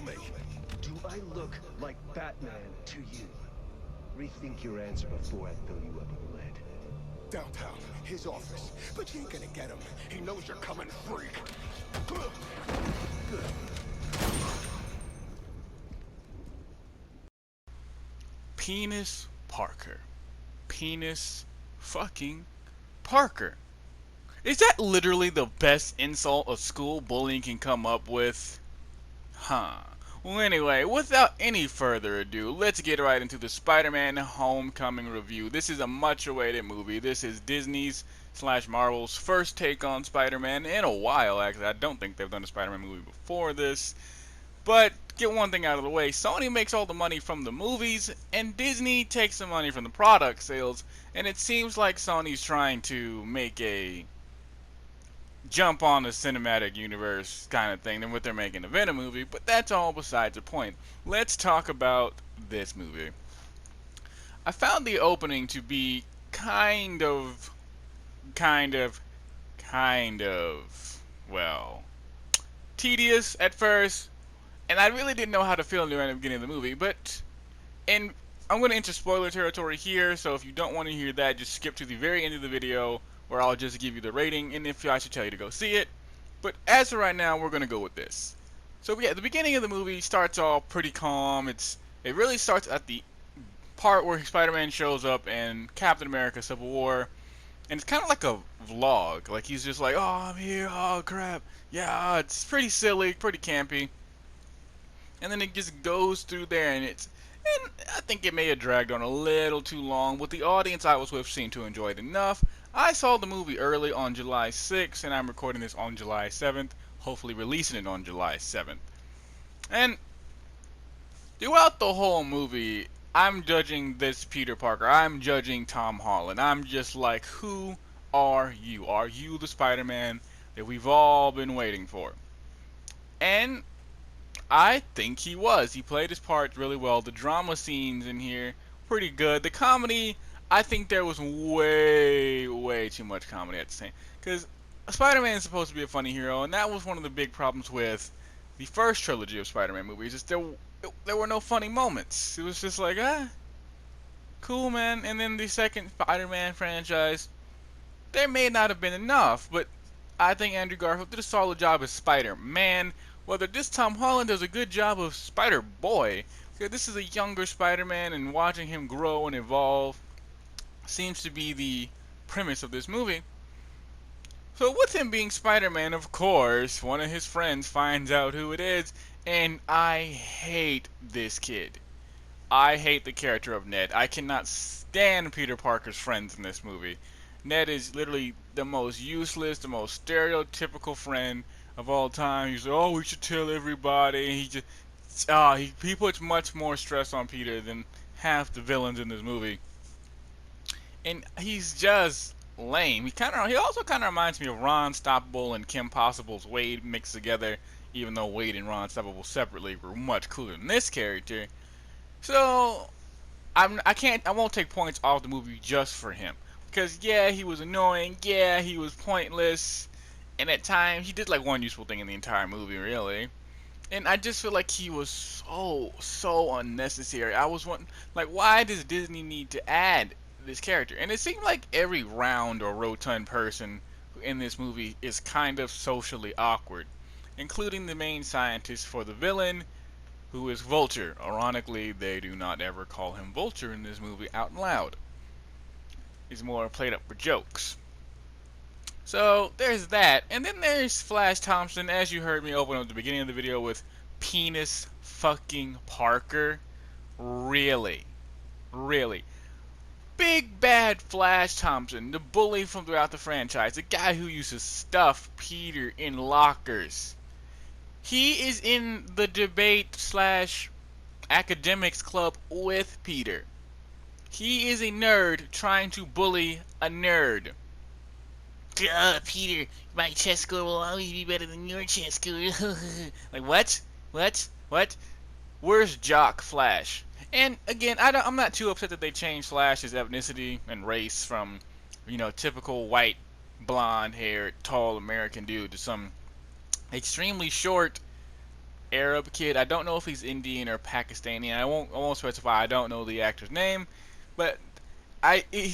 me! Do I look like Batman to you? Rethink your answer before I fill you up with lead. Downtown, his office. But you ain't gonna get him. He knows you're coming, freak. Penis Parker. Penis fucking Parker. Is that literally the best insult a school bullying can come up with? Huh. Well, anyway, without any further ado, let's get right into the Spider-Man Homecoming review. This is a much-awaited movie. This is Disney's / Marvel's first take on Spider-Man in a while, actually. I don't think they've done a Spider-Man movie before this. But get one thing out of the way, Sony makes all the money from the movies, and Disney takes the money from the product sales, and it seems like Sony's trying to make a jump on the cinematic universe kind of thing than what they're making a Venom movie, but that's all besides the point. Let's talk about this movie. I found the opening to be kind of, well, tedious at first, and I really didn't know how to feel near the beginning of the movie, and I'm going to enter spoiler territory here, so if you don't want to hear that, just skip to the very end of the video, where I'll just give you the rating, and if I should tell you to go see it. But as of right now, we're going to go with this. So yeah, the beginning of the movie starts off pretty calm. It really starts at the part where Spider-Man shows up in Captain America Civil War, and it's kind of like a vlog. Like, he's just like, oh, I'm here, oh crap, yeah, it's pretty silly, pretty campy. And then it just goes through there, and I think it may have dragged on a little too long, but the audience I was with seemed to enjoy it enough. I saw the movie early on July 6th, and I'm recording this on July 7th, hopefully releasing it on July 7th. And throughout the whole movie, I'm judging this Peter Parker. I'm judging Tom Holland. I'm just like, who are you? Are you the Spider-Man that we've all been waiting for? And I think he was. He played his part really well. The drama scenes in here, pretty good. The comedy, I think there was way too much comedy at the same. Because Spider-Man is supposed to be a funny hero, and that was one of the big problems with the first trilogy of Spider-Man movies. Is there were no funny moments. It was just like, cool, man. And then the second Spider-Man franchise, there may not have been enough, but I think Andrew Garfield did a solid job as Spider-Man. Whether this Tom Holland does a good job of Spider-Boy, because this is a younger Spider-Man, and watching him grow and evolve seems to be the premise of this movie. So with him being Spider-Man, of course, one of his friends finds out who it is, and I hate this kid. I hate the character of Ned. I cannot stand Peter Parker's friends in this movie. Ned is literally the most useless, the most stereotypical friend of all time. He's like, oh, we should tell everybody. He puts much more stress on Peter than half the villains in this movie, and he's just lame. He also kind of reminds me of Ron Stoppable and Kim Possible's Wade mixed together. Even though Wade and Ron Stoppable separately were much cooler than this character, so I won't take points off the movie just for him, because yeah, he was annoying. Yeah, he was pointless. And at times, he did like one useful thing in the entire movie, really. And I just feel like he was so unnecessary. I was wondering, like, why does Disney need to add this character? And it seemed like every round or rotund person in this movie is kind of socially awkward, including the main scientist for the villain, who is Vulture. Ironically, they do not ever call him Vulture in this movie out loud. He's more played up for jokes. So there's that, and then there's Flash Thompson, as you heard me open up at the beginning of the video with Penis fucking Parker. Really? Big bad Flash Thompson, the bully from throughout the franchise, the guy who used to stuff Peter in lockers. He is in the debate / academics club with Peter. He is a nerd trying to bully a nerd. Peter, my chess score will always be better than your chess score. Like, what? Where's Jock Flash? And again, I'm not too upset that they changed Flash's ethnicity and race from, typical white, blonde-haired, tall American dude to some extremely short Arab kid. I don't know if he's Indian or Pakistani. I won't specify. I don't know the actor's name, but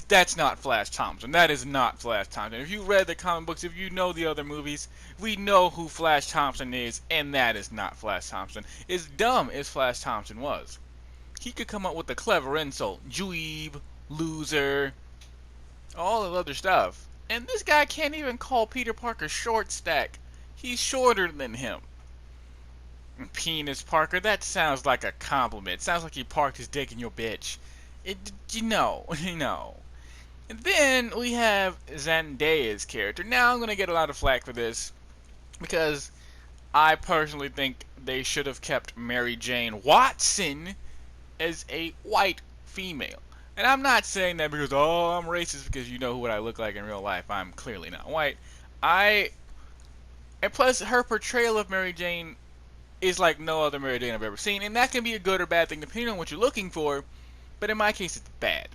that's not Flash Thompson. That is not Flash Thompson. If you read the comic books, if you know the other movies, we know who Flash Thompson is, and that is not Flash Thompson. As dumb as Flash Thompson was, he could come up with a clever insult. Dweeb, loser, all the other stuff. And this guy can't even call Peter Parker short stack. He's shorter than him. Penis Parker, that sounds like a compliment. It sounds like he parked his dick in your bitch. You know. And then we have Zendaya's character. Now I'm going to get a lot of flack for this, because I personally think they should have kept Mary Jane Watson as a white female. And I'm not saying that because, oh, I'm racist, because you know what I look like in real life. I'm clearly not white. And plus, her portrayal of Mary Jane is like no other Mary Jane I've ever seen. And that can be a good or bad thing depending on what you're looking for. But in my case, it's bad.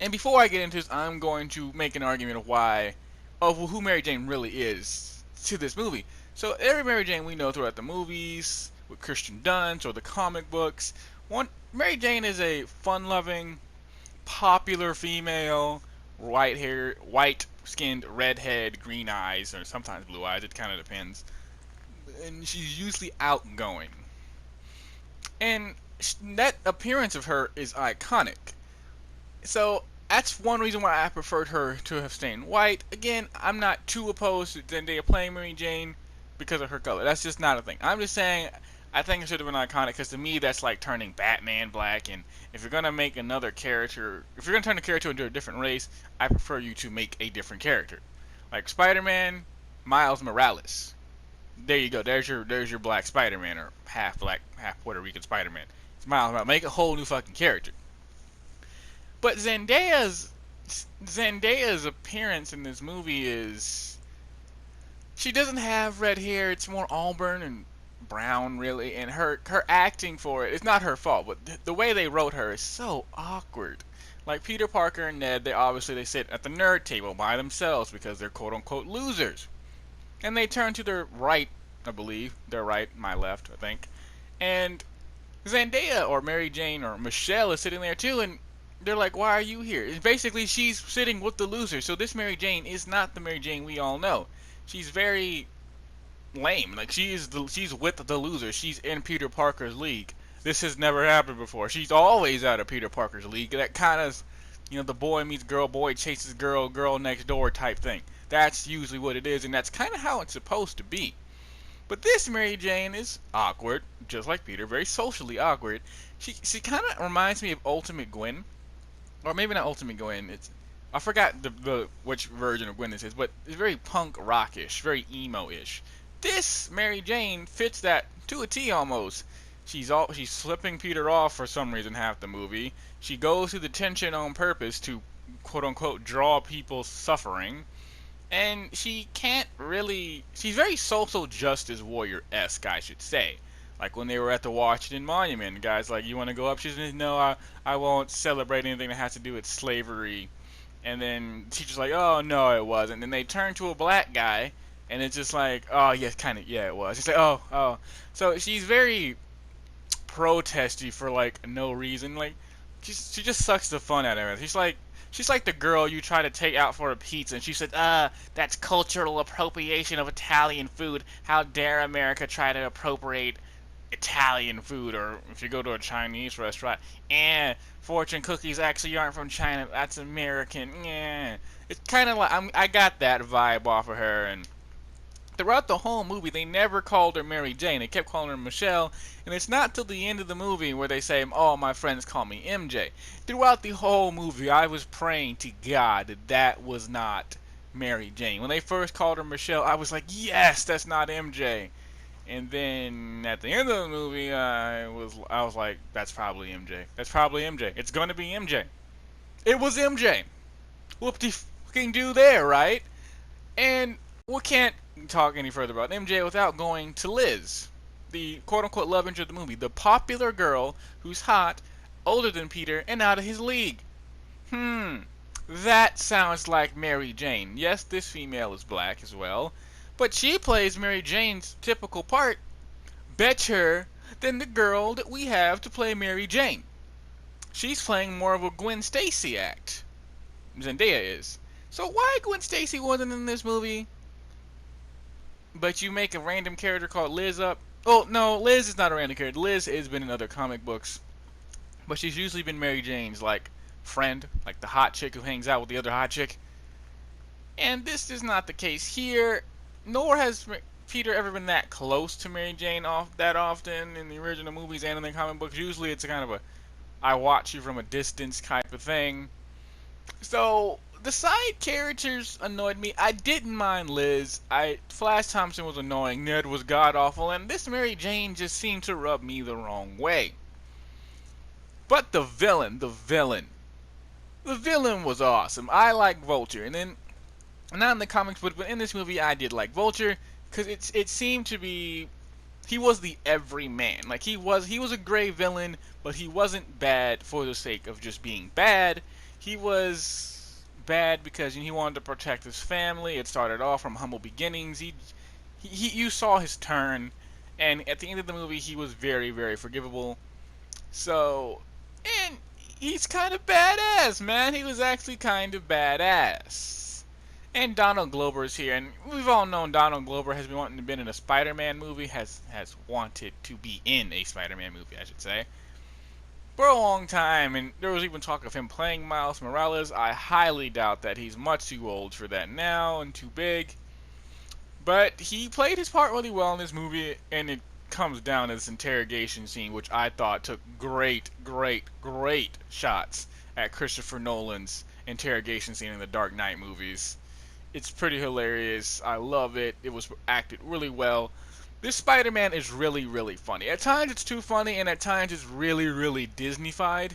And before I get into this, I'm going to make an argument of who Mary Jane really is to this movie. So every Mary Jane we know throughout the movies, with Kirsten Dunst or the comic books, Mary Jane is a fun-loving, popular female, white-skinned, redhead, green eyes, or sometimes blue eyes. It kind of depends. And she's usually outgoing. And that appearance of her is iconic. So that's one reason why I preferred her to have stayed white. Again, I'm not too opposed to Zendaya playing Mary Jane because of her color. That's just not a thing. I'm just saying I think it should have been iconic, because to me that's like turning Batman black. And if you're going to make another character, if you're going to turn a character into a different race, I prefer you to make a different character. Like Spider-Man, Miles Morales. There you go. There's your black Spider-Man, or half black, half Puerto Rican Spider-Man. It's Miles Morales. Make a whole new fucking character. But Zendaya's appearance in this movie is, she doesn't have red hair. It's more auburn and brown, really. And her acting for it's not her fault, but the way they wrote her is so awkward. Like Peter Parker and Ned, they sit at the nerd table by themselves because they're quote unquote losers. And they turn to their right, I believe. Their right, my left, I think. And Zendaya or Mary Jane or Michelle is sitting there too, and they're like, why are you here? And basically, she's sitting with the losers. So this Mary Jane is not the Mary Jane we all know. She's very lame. Like, she's with the losers. She's in Peter Parker's league. This has never happened before. She's always out of Peter Parker's league. That kind of, the boy meets girl, boy chases girl, girl next door type thing. That's usually what it is, and that's kind of how it's supposed to be. But this Mary Jane is awkward, just like Peter, very socially awkward. She kind of reminds me of Ultimate Gwen, or maybe not Ultimate Gwen. I forgot which version of Gwen this is, but it's very punk rockish, very emo-ish. This Mary Jane fits that to a T almost. She's slipping Peter off for some reason half the movie. She goes through the tension on purpose to quote unquote draw people's suffering. And she's very social justice warrior-esque, I should say. Like when they were at the Washington Monument, the guy's like, you want to go up? She says, no, I won't celebrate anything that has to do with slavery. And then teacher's like, oh, no, it wasn't. And then they turn to a black guy, and it's just like, oh, yes, yeah, it was. It's like, oh. So she's very protesty for, like, no reason. Like, she just sucks the fun out of it. She's like the girl you try to take out for a pizza, and she said, that's cultural appropriation of Italian food. How dare America try to appropriate Italian food? Or if you go to a Chinese restaurant, fortune cookies actually aren't from China, that's American. It's kind of like, I got that vibe off of her, and throughout the whole movie, they never called her Mary Jane. They kept calling her Michelle, and it's not till the end of the movie where they say, oh, my friends call me MJ. Throughout the whole movie, I was praying to God that was not Mary Jane. When they first called her Michelle, I was like, yes, that's not MJ. And then at the end of the movie, I was like, that's probably MJ. That's probably MJ. It's gonna be MJ. It was MJ. Whoop-de-fucking-do there, right? And we can't talk any further about MJ without going to Liz, the quote-unquote love interest of the movie, the popular girl who's hot, older than Peter, and out of his league. That sounds like Mary Jane. Yes, this female is black as well, but she plays Mary Jane's typical part better than the girl that we have to play Mary Jane. She's playing more of a Gwen Stacy act. Zendaya is. So why Gwen Stacy wasn't in this movie, but you make a random character called Liz up? Oh, no, Liz is not a random character. Liz has been in other comic books, but she's usually been Mary Jane's, like, friend, like the hot chick who hangs out with the other hot chick. And this is not the case here, nor has Peter ever been that close to Mary Jane that often in the original movies and in the comic books. Usually it's a kind of a I watch you from a distance type of thing. So the side characters annoyed me. I didn't mind Liz. Flash Thompson was annoying. Ned was god awful, and this Mary Jane just seemed to rub me the wrong way. But the villain was awesome. I like Vulture, and then not in the comics, but in this movie, I did like Vulture because it seemed to be he was the everyman. Like he was a gray villain, but he wasn't bad for the sake of just being bad. He was bad because he wanted to protect his family. It started off from humble beginnings. You saw his turn, and at the end of the movie, he was very, very forgivable. So, and he's kind of badass, man. He was actually kind of badass. And Donald Glover's here, and we've all known Donald Glover has been wanting to be in a Spider-Man movie, has wanted to be in a Spider-Man movie, I should say, for a long time, and there was even talk of him playing Miles Morales. I highly doubt that. He's much too old for that now and too big. But he played his part really well in this movie, and it comes down to this interrogation scene, which I thought took great shots at Christopher Nolan's interrogation scene in the Dark Knight movies. It's pretty hilarious. I love it. It was acted really well. This Spider-Man is really, really funny. At times it's too funny, and at times it's really, really Disney-fied.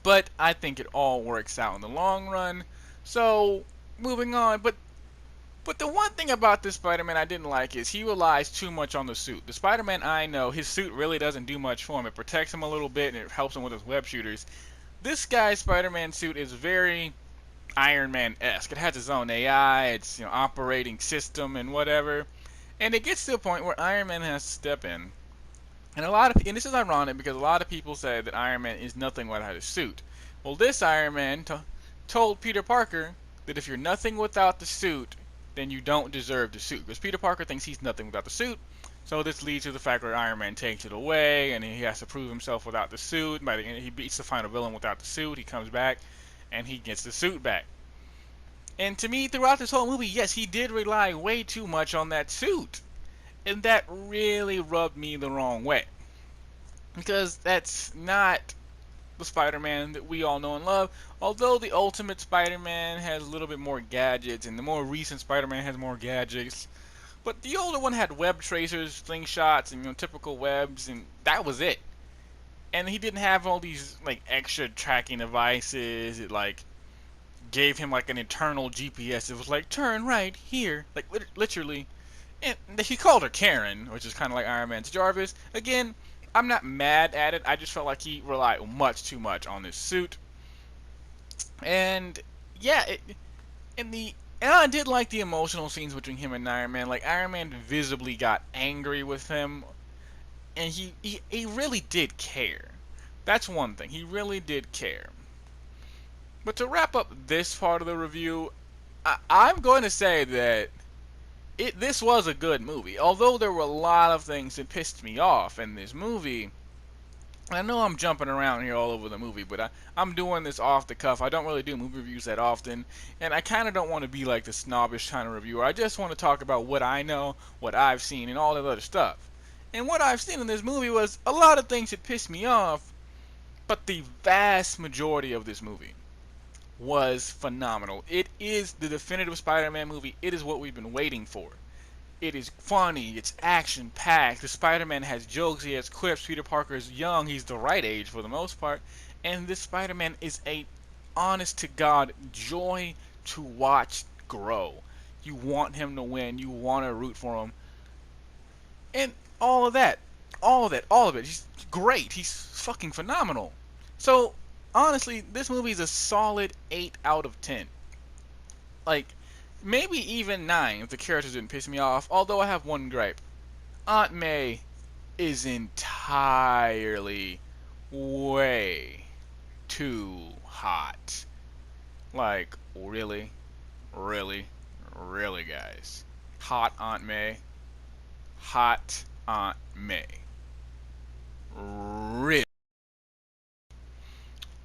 But I think it all works out in the long run. So, moving on. But the one thing about this Spider-Man I didn't like is he relies too much on the suit. The Spider-Man I know, his suit really doesn't do much for him. It protects him a little bit, and it helps him with his web shooters. This guy's Spider-Man suit is very Iron Man-esque. It has its own AI, its operating system, and whatever. And it gets to a point where Iron Man has to step in. And this is ironic because a lot of people say that Iron Man is nothing without his suit. Well, this Iron Man told Peter Parker that if you're nothing without the suit, then you don't deserve the suit. Because Peter Parker thinks he's nothing without the suit. So this leads to the fact where Iron Man takes it away, and he has to prove himself without the suit. By the end, he beats the final villain without the suit. He comes back, and he gets the suit back. And to me, throughout this whole movie, yes, he did rely way too much on that suit. And that really rubbed me the wrong way. Because that's not the Spider-Man that we all know and love. Although the Ultimate Spider-Man has a little bit more gadgets, and the more recent Spider-Man has more gadgets. But the older one had web tracers, slingshots, and typical webs, and that was it. And he didn't have all these extra tracking devices. It gave him an internal GPS. It was like, turn right here, literally. And he called her Karen, which is kind of like Iron Man's Jarvis. Again, I'm not mad at it. I just felt like he relied much too much on this suit. And yeah, and I did like the emotional scenes between him and Iron Man. Iron Man visibly got angry with him, and he really did care. That's one thing. He really did care. But to wrap up this part of the review, I'm going to say that this was a good movie. Although there were a lot of things that pissed me off in this movie. I know I'm jumping around here all over the movie, but I'm doing this off the cuff. I don't really do movie reviews that often, and I kind of don't want to be like the snobbish kind of reviewer. I just want to talk about what I know, what I've seen, and all that other stuff. And what I've seen in this movie was a lot of things that pissed me off, but the vast majority of this movie was phenomenal. It is the definitive Spider-Man movie. It is what we've been waiting for. It is funny. It's action-packed. The Spider-Man has jokes. He has quips. Peter Parker is young. He's the right age for the most part. And this Spider-Man is a honest-to-God joy to watch grow. You want him to win. You want to root for him. And all of that. All of it. He's great. He's fucking phenomenal. So, honestly, this movie is a solid 8 out of 10. Maybe even 9 if the characters didn't piss me off, although I have one gripe. Aunt May is entirely way too hot. Like, really? Really? Really, guys? Hot Aunt May? Hot Aunt May. Really?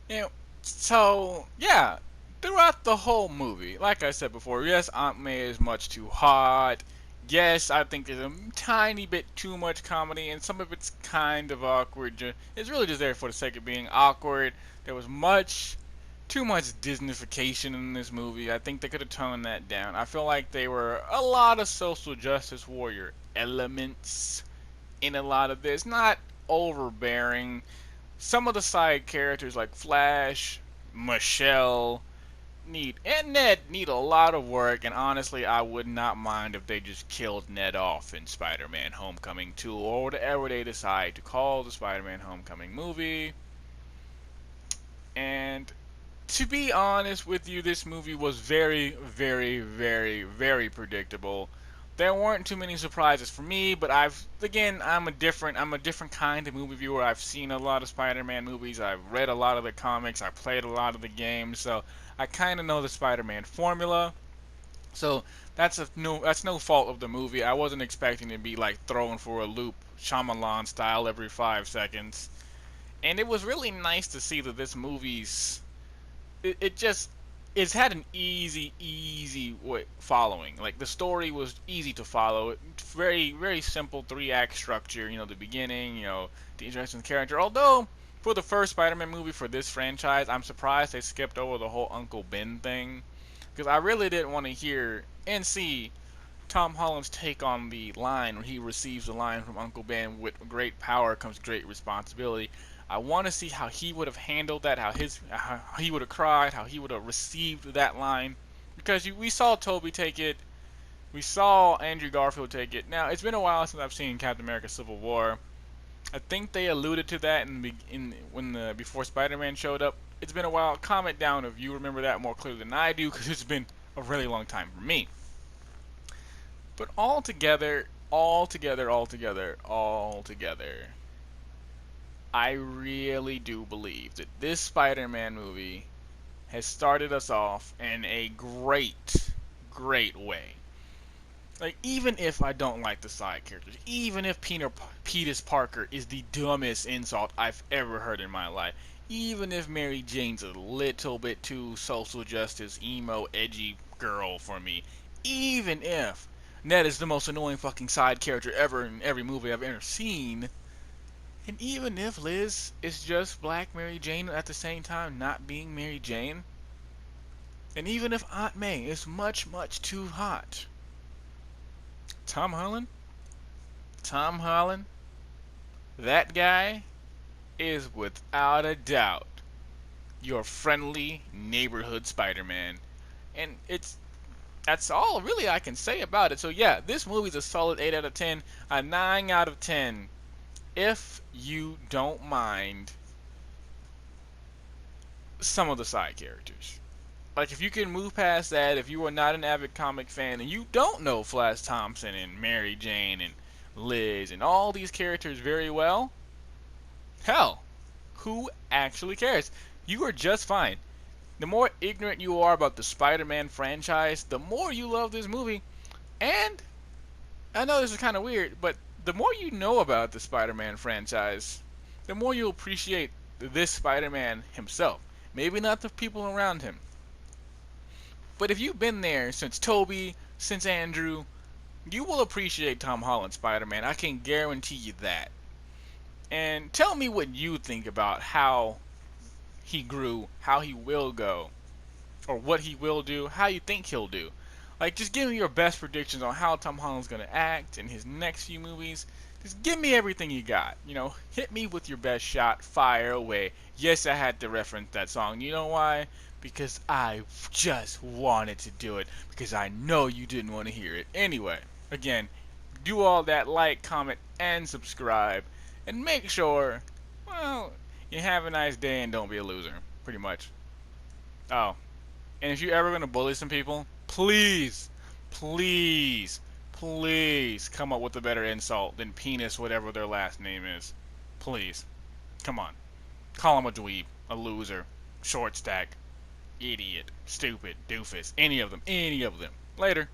You know, so, yeah, throughout the whole movie, like I said before, yes, Aunt May is much too hot. Yes, I think there's a tiny bit too much comedy, and some of it's kind of awkward. It's really just there for the sake of being awkward. There was too much Disneyfication in this movie. I think they could have toned that down. I feel like there were a lot of social justice warrior elements in a lot of this. Not overbearing. Some of the side characters like Flash, Michelle, and Ned need a lot of work, and honestly, I would not mind if they just killed Ned off in Spider-Man Homecoming 2, or whatever they decide to call the Spider-Man Homecoming movie. And to be honest with you, this movie was very, very, very, very predictable. There weren't too many surprises for me, but I'm a different kind of movie viewer. I've seen a lot of Spider-Man movies. I've read a lot of the comics. I played a lot of the games, so I kind of know the Spider-Man formula. So that's no fault of the movie. I wasn't expecting to be like thrown for a loop, Shyamalan style, every 5 seconds. And it was really nice to see that this movie's it's had an easy way following. Like, the story was easy to follow. Very, very simple 3-act structure. The beginning, the introduction of the character. Although for the first Spider-Man movie for this franchise, I'm surprised they skipped over the whole Uncle Ben thing, because I really didn't want to hear and see Tom Holland's take on the line when he receives the line from Uncle Ben, "With great power comes great responsibility." I want to see how he would have handled that, how he would have cried, how he would have received that line, because we saw Tobey take it, we saw Andrew Garfield take it. Now, it's been a while since I've seen Captain America: Civil War. I think they alluded to that before Spider-Man showed up. It's been a while. Comment down if you remember that more clearly than I do, because it's been a really long time for me. But all together, I really do believe that this Spider-Man movie has started us off in a great way. Like, even if I don't like the side characters, even if Peter Parker is the dumbest insult I've ever heard in my life, even if Mary Jane's a little bit too social justice, emo, edgy girl for me, even if Ned is the most annoying fucking side character ever in every movie I've ever seen, and even if Liz is just Black Mary Jane at the same time not being Mary Jane, and even if Aunt May is much too hot, Tom Holland, that guy is without a doubt your friendly neighborhood Spider-Man. And that's all really I can say about it. So yeah, this movie's a solid 8 out of 10, a 9 out of 10 if you don't mind some of the side characters. Like, if you can move past that, if you are not an avid comic fan and you don't know Flash Thompson and Mary Jane and Liz and all these characters very well, hell, who actually cares? You are just fine. The more ignorant you are about the Spider-Man franchise, the more you love this movie. And I know this is kind of weird, but the more you know about the Spider-Man franchise, the more you'll appreciate this Spider-Man himself. Maybe not the people around him. But if you've been there since Tobey, since Andrew, you will appreciate Tom Holland's Spider-Man. I can guarantee you that. And tell me what you think about how he grew, how he will go, or what he will do, how you think he'll do. Like, just give me your best predictions on how Tom Holland's going to act in his next few movies. Just give me everything you got. Hit me with your best shot. Fire away. Yes, I had to reference that song. You know why? Because I just wanted to do it. Because I know you didn't want to hear it. Anyway, again, do all that, like, comment, and subscribe. And make sure, well, you have a nice day and don't be a loser. Pretty much. Oh, and if you're ever going to bully some people, please Please come up with a better insult than penis, whatever their last name is. Please. Come on. Call him a dweeb, a loser, short stack, idiot, stupid, doofus, any of them. Later.